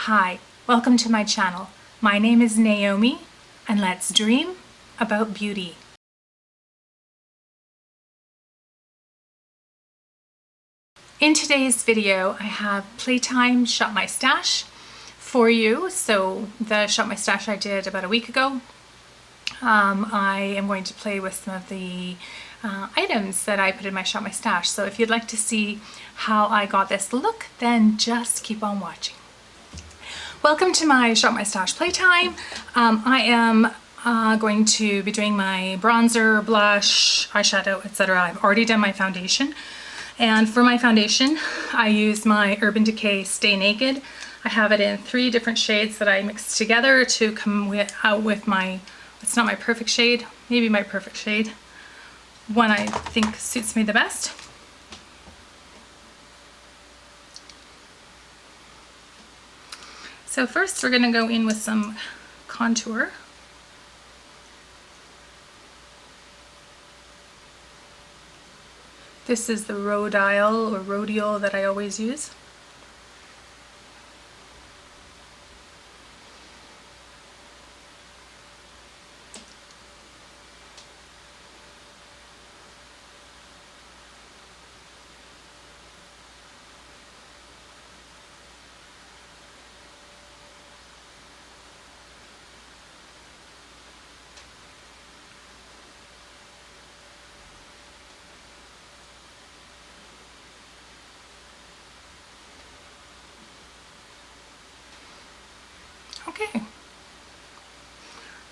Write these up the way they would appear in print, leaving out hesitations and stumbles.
Hi, welcome to my channel. My name is Naomi, and let's dream about beauty. In today's video, I have Playtime Shop My Stash for you. So the Shop My Stash I did about a week ago. I am going to play with some of the items that I put in my Shop My Stash. So if you'd like to see how I got this look, then just keep on watching. Welcome to my Shop My Stash Playtime. I am going to be doing my bronzer, blush, eyeshadow, etc. I've already done my foundation. And for my foundation, I used my Urban Decay Stay Naked. I have it in 3 different shades that I mixed together to come out with my, it's not my perfect shade, maybe my perfect shade. One I think suits me the best. So first we're going to go in with some contour. This is the Rodial or Rodial that I always use. Okay,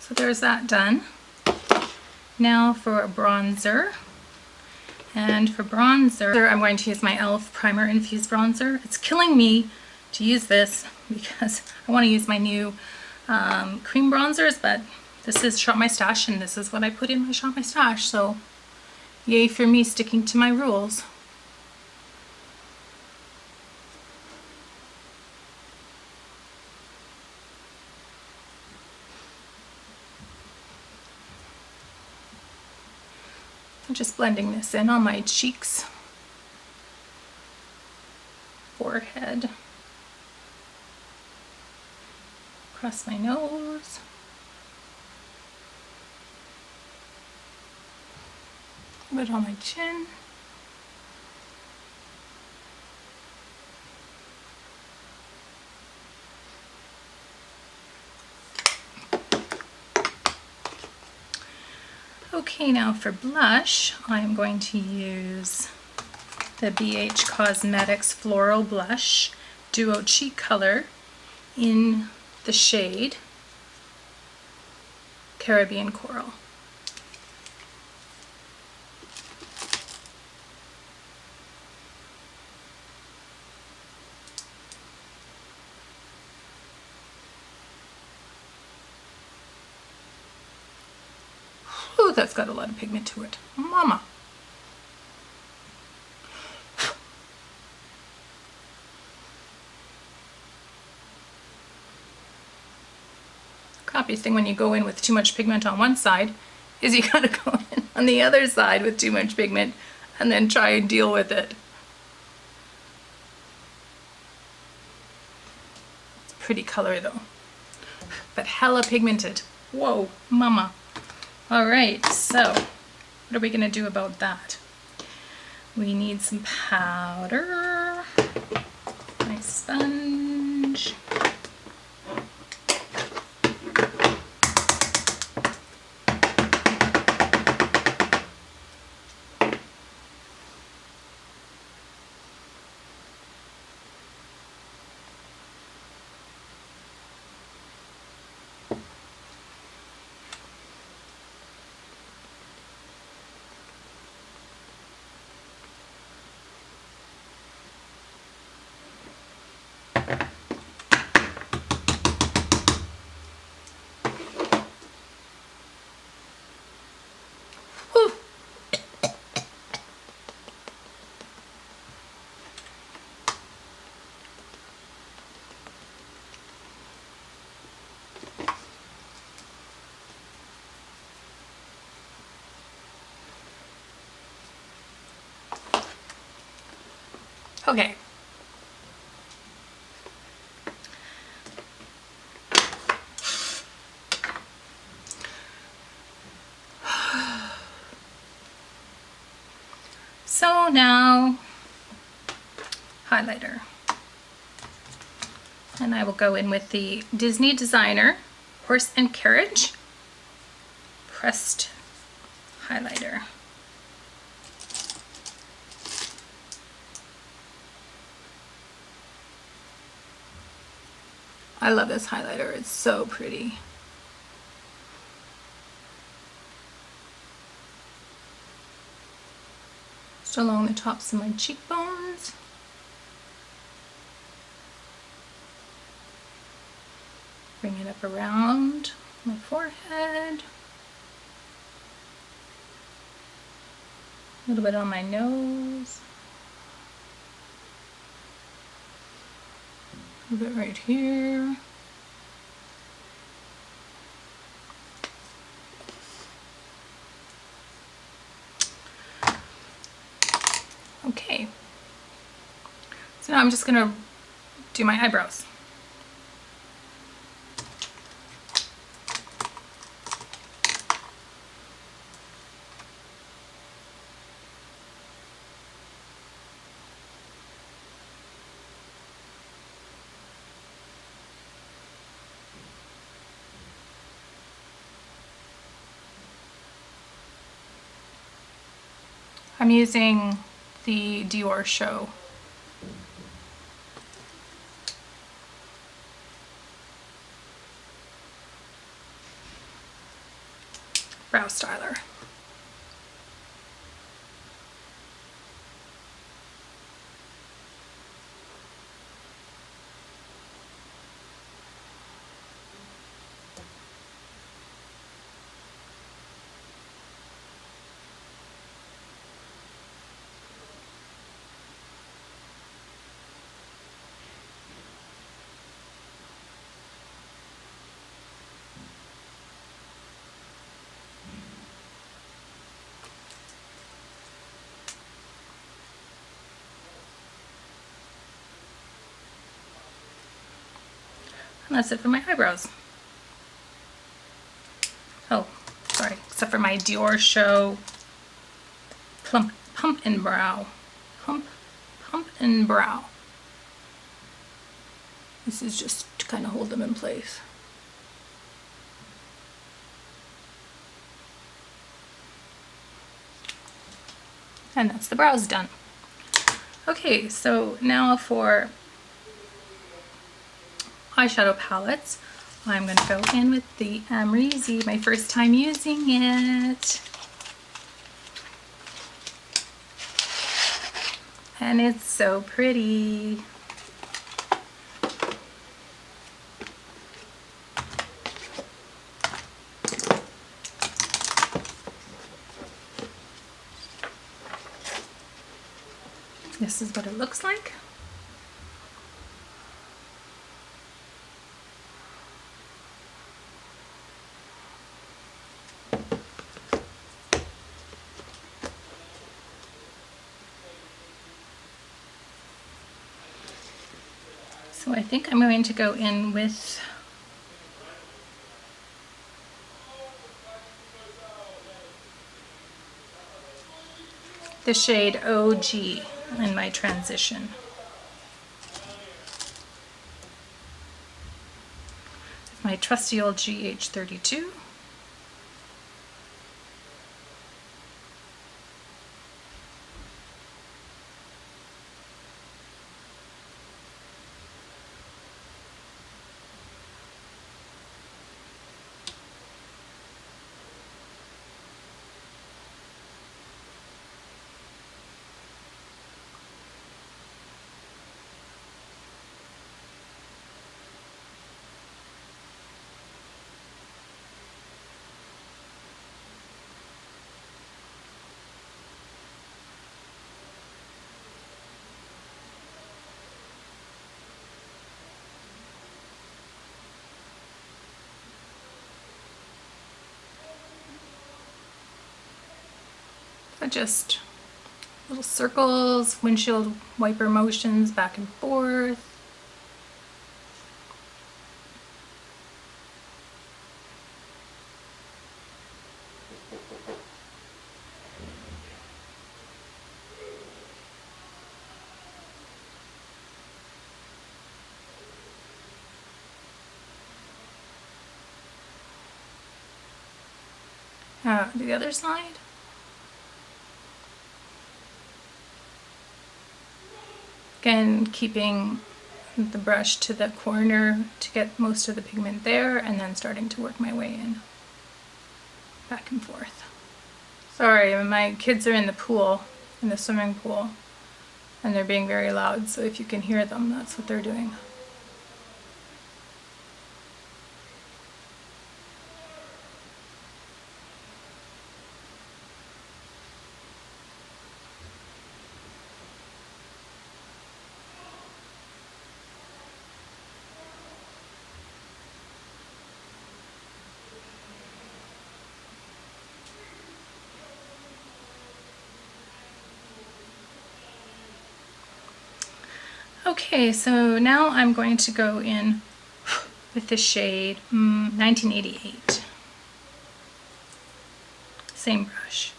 so there's that done. Now for a bronzer. And for bronzer, I'm going to use my e.l.f. Primer Infused Bronzer. It's killing me to use this because I want to use my new cream bronzers, but this is Shop My Stash and this is what I put in my Shop My Stash, so yay for me sticking to my rules. I'm just blending this in on my cheeks, forehead, across my nose, a bit on my chin. Okay, now for blush, I'm going to use the BH Cosmetics Floral Blush Duo Cheek Color in the shade Caribbean Coral. Ooh, that's got a lot of pigment to it. Mama. Crappiest thing when you go in with too much pigment on one side is you gotta go in on the other side with too much pigment and then try and deal with it. It's a pretty color though, but hella pigmented. Whoa, mama. Alright, so what are we going to do about that? We need some powder, nice sponge. Okay. So now, highlighter. And I will go in with the Disney Designer Horse and Carriage pressed highlighter. I love this highlighter, it's so pretty. Just along the tops of my cheekbones. Bring it up around my forehead. A little bit on my nose. A little bit right here. Okay. So now I'm just going to do my eyebrows. I'm using the Dior Show brow styler. And that's it for my eyebrows. Oh, sorry, except for my Dior Show pump and brow. Pump and brow. This is just to kind of hold them in place. And that's the brows done. Okay, so now for eyeshadow palettes, I'm going to go in with the Amrezy, my first time using it. And it's so pretty. This is what it looks like. So I think I'm going to go in with the shade OG in my transition. My trusty old GH32. So just little circles, windshield wiper motions back and forth. The other side. Again, keeping the brush to the corner to get most of the pigment there, and then starting to work my way in, back and forth. Sorry, my kids are in the pool, in the swimming pool, and they're being very loud, so if you can hear them, that's what they're doing. Okay, so now I'm going to go in with the shade 1988. Same brush.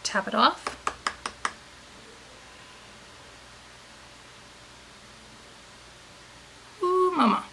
Tap it off. Ooh, mama.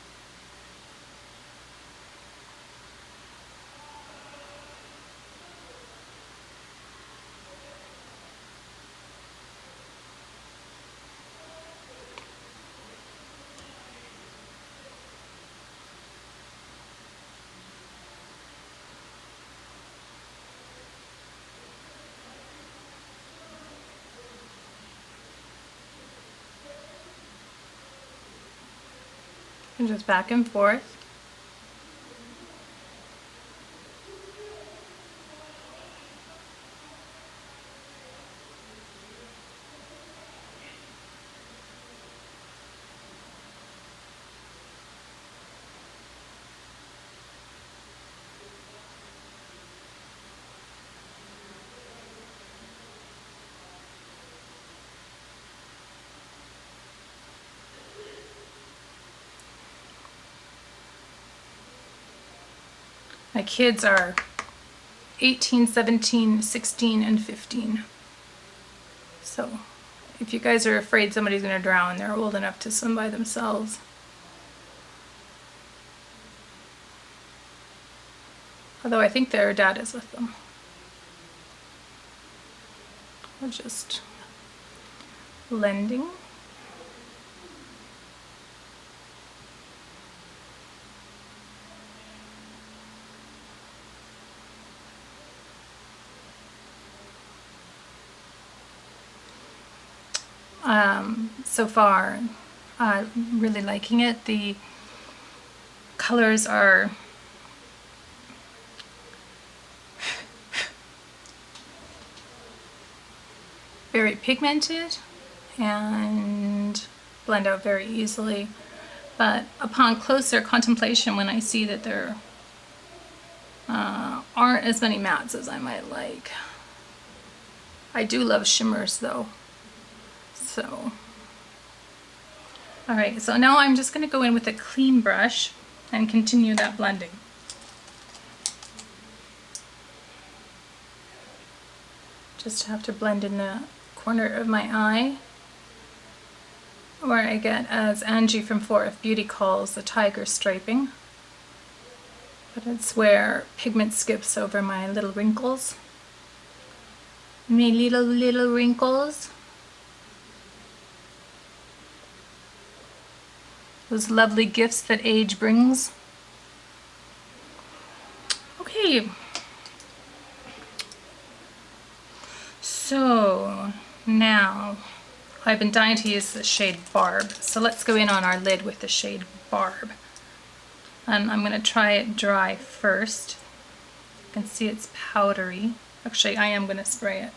And just back and forth. My kids are 18, 17, 16, and 15. So if you guys are afraid somebody's going to drown, they're old enough to swim by themselves. Although I think their dad is with them. We're just blending. So far, really liking it. The colors are very pigmented and blend out very easily, but upon closer contemplation, when I see that there aren't as many mattes as I might like. I do love shimmers though. So, alright, so now I'm just going to go in with a clean brush and continue that blending. Just have to blend in the corner of my eye, where I get, as Angie from 4F Beauty calls, the tiger striping. But it's where pigment skips over my little wrinkles. My little wrinkles. Those lovely gifts that age brings. Okay. So now I've been dying to use the shade Barb. So let's go in on our lid with the shade Barb. And I'm going to try it dry first. You can see it's powdery. Actually, I am going to spray it.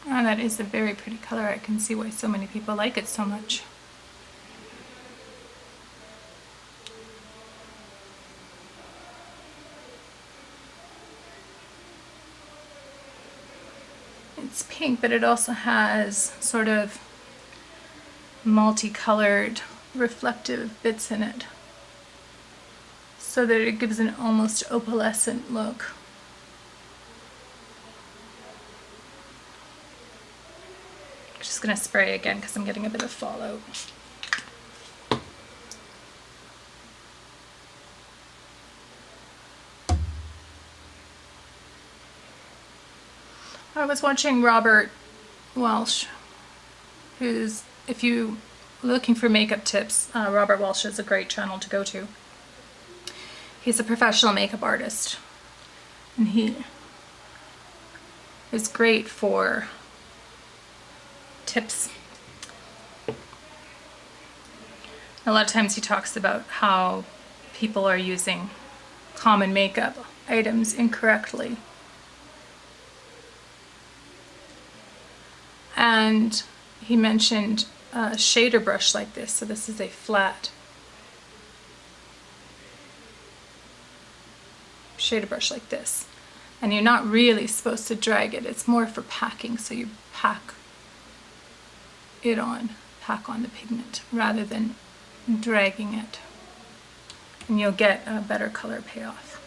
Oh, that is a very pretty color. I can see why so many people like it so much. it's pink, but it also has sort of multicolored reflective bits in it, so that it gives an almost opalescent look. Just gonna spray again because I'm getting a bit of fallout. I was watching Robert Welsh, who's, if you are looking for makeup tips, Robert Welsh is a great channel to go to. He's a professional makeup artist, and he is great for tips. A lot of times he talks about how people are using common makeup items incorrectly. And he mentioned a shader brush like this. So this is a flat shader brush like this. And you're not really supposed to drag it. It's more for packing, so you pack on the pigment rather than dragging it. And you'll get a better color payoff.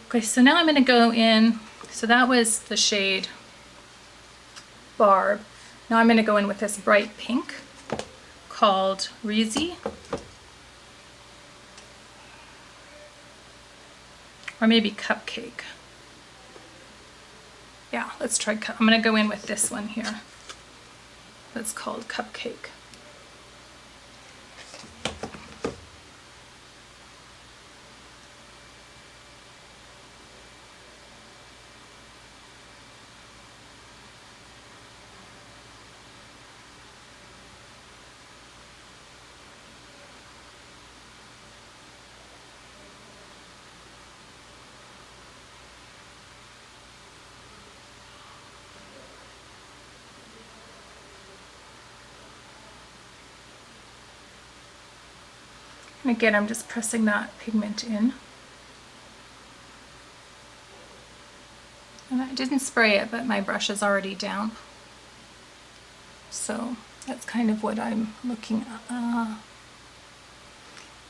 Okay, so now I'm going to go in. So that was the shade Barb. Now I'm going to go in with this bright pink called Reezy. Or maybe Cupcake. Yeah, let's try. I'm going to go in with this one here. That's called Cupcake. And again, I'm just pressing that pigment in. And I didn't spray it, but my brush is already damp. So that's kind of what I'm looking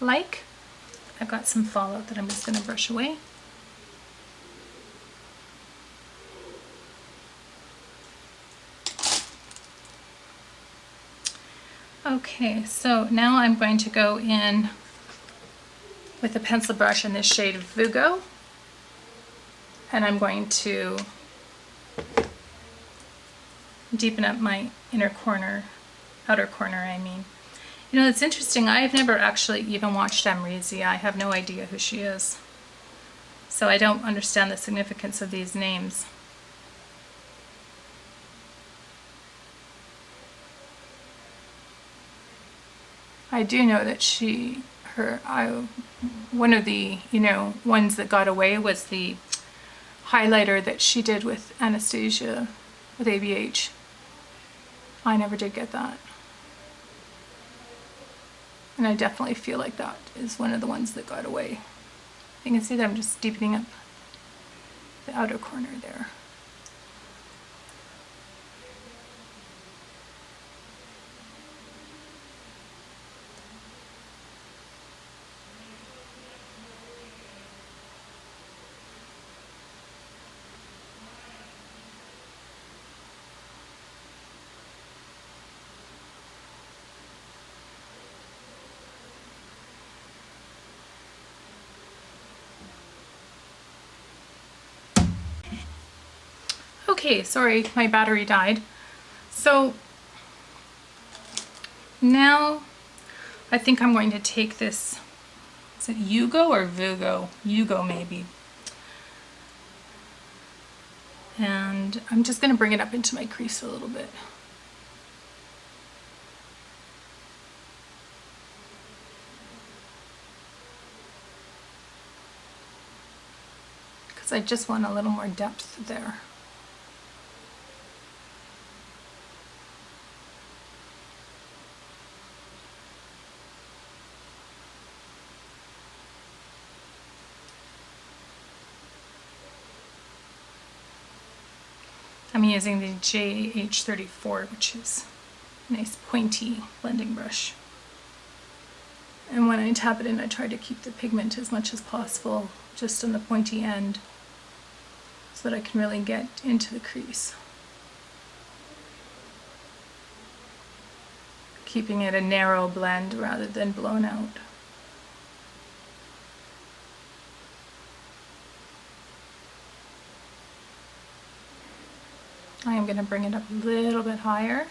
like. I've got some fallout that I'm just going to brush away. Okay, so now I'm going to go in with a pencil brush in this shade Vugo, and I'm going to deepen up my outer corner, I mean. You know, it's interesting, I've never actually even watched Amrezy. I have no idea who she is. So I don't understand the significance of these names. I do know that one of the, ones that got away was the highlighter that she did with Anastasia with ABH. I never did get that. And I definitely feel like that is one of the ones that got away. You can see that I'm just deepening up the outer corner there. Okay, sorry, my battery died. So now I think I'm going to take this, is it Yugo or Vugo? Yugo maybe. And I'm just going to bring it up into my crease a little bit. Because I just want a little more depth there. I'm using the JH34, which is a nice pointy blending brush. And when I tap it in, I try to keep the pigment as much as possible just on the pointy end so that I can really get into the crease. Keeping it a narrow blend rather than blown out. I am going to bring it up a little bit higher.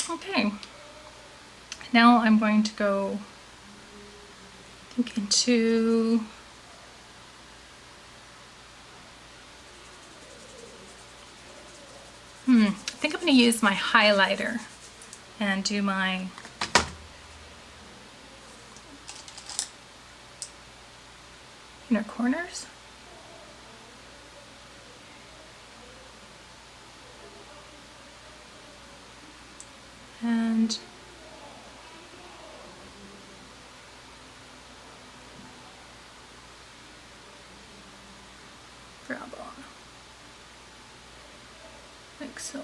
Okay, now I'm going to go, I think, into I think I'm going to use my highlighter and do my inner corners. And grab on, like so.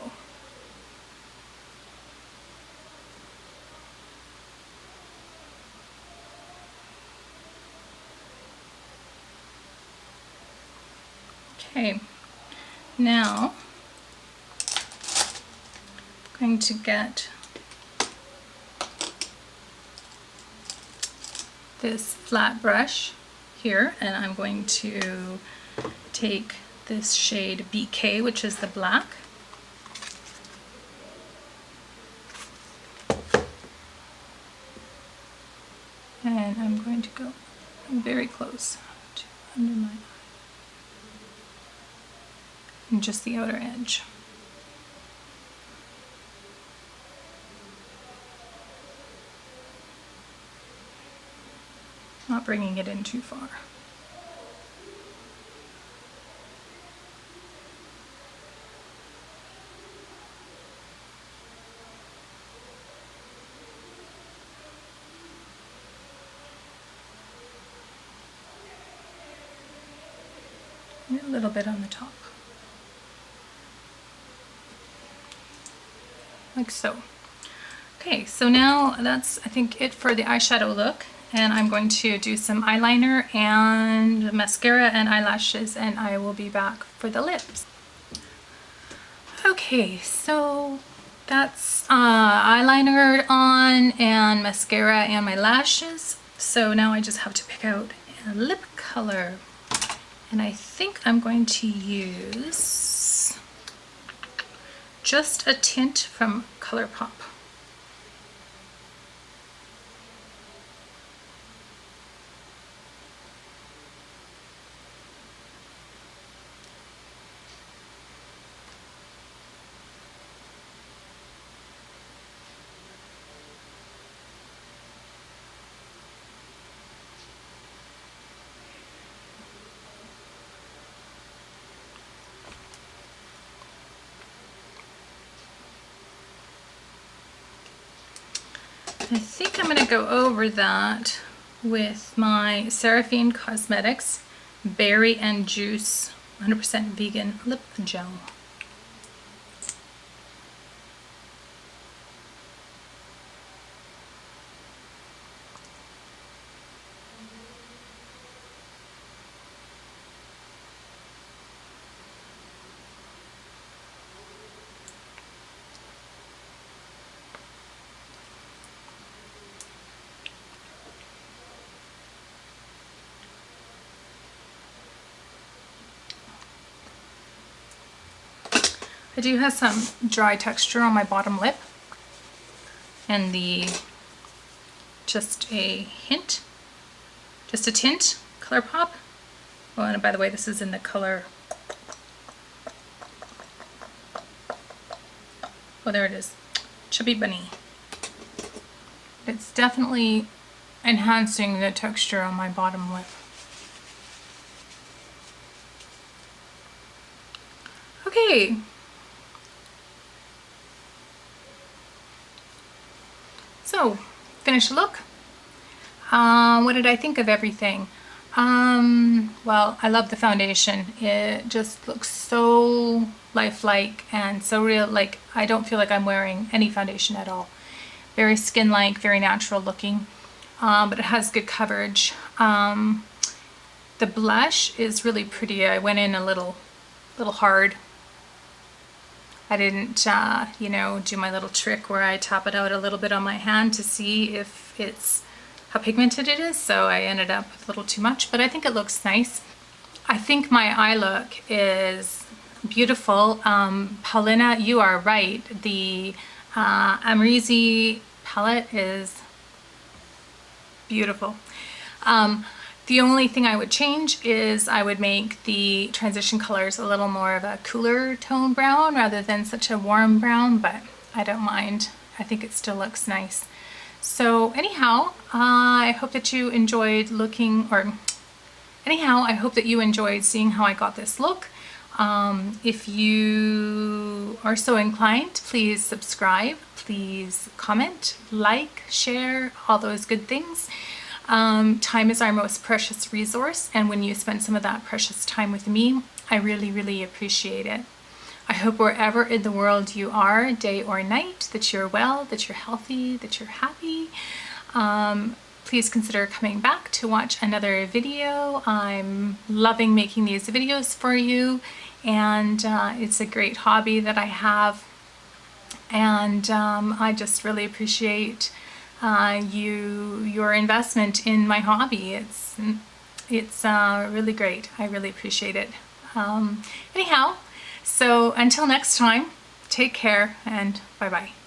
Okay, now I'm going to get this flat brush here, and I'm going to take this shade BK, which is the black, and I'm going to go very close to under my eye and just the outer edge. Not bringing it in too far. And a little bit on the top. Like so. Okay, so now that's, I think, it for the eyeshadow look. And I'm going to do some eyeliner and mascara and eyelashes, and I will be back for the lips. Okay, so that's eyeliner on and mascara and my lashes. So now I just have to pick out a lip color. And I think I'm going to use just a tint from ColourPop. I think I'm going to go over that with my Seraphine Cosmetics Berry and Juice 100% vegan lip gel. I do have some dry texture on my bottom lip, and just a hint, just a tint, ColourPop. Oh, and by the way, this is in the color, oh there it is, Chubby Bunny. It's definitely enhancing the texture on my bottom lip. Okay, So, finished look. What did I think of everything? Well, I love the foundation. It just looks so lifelike and so real. Like, I don't feel like I'm wearing any foundation at all. Very skin-like, very natural looking, but it has good coverage. The blush is really pretty. I went in a little hard. I didn't, you know, do my little trick where I tap it out a little bit on my hand to see if it's how pigmented it is, so I ended up with a little too much, but I think it looks nice. I think my eye look is beautiful. Paulina, you are right. The Amrezy palette is beautiful. The only thing I would change is I would make the transition colors a little more of a cooler tone brown rather than such a warm brown, but I don't mind. I think it still looks nice. So anyhow, I hope that you enjoyed I hope that you enjoyed seeing how I got this look. If you are so inclined, please subscribe, please comment, like, share, all those good things. Time is our most precious resource, and when you spend some of that precious time with me, I really, really appreciate it. I hope wherever in the world you are, day or night, that you're well, that you're healthy, that you're happy. Please consider coming back to watch another video. I'm loving making these videos for you, and it's a great hobby that I have, and I just really appreciate your investment in my hobby. It's really great. I really appreciate it. Anyhow, so until next time, take care and bye-bye.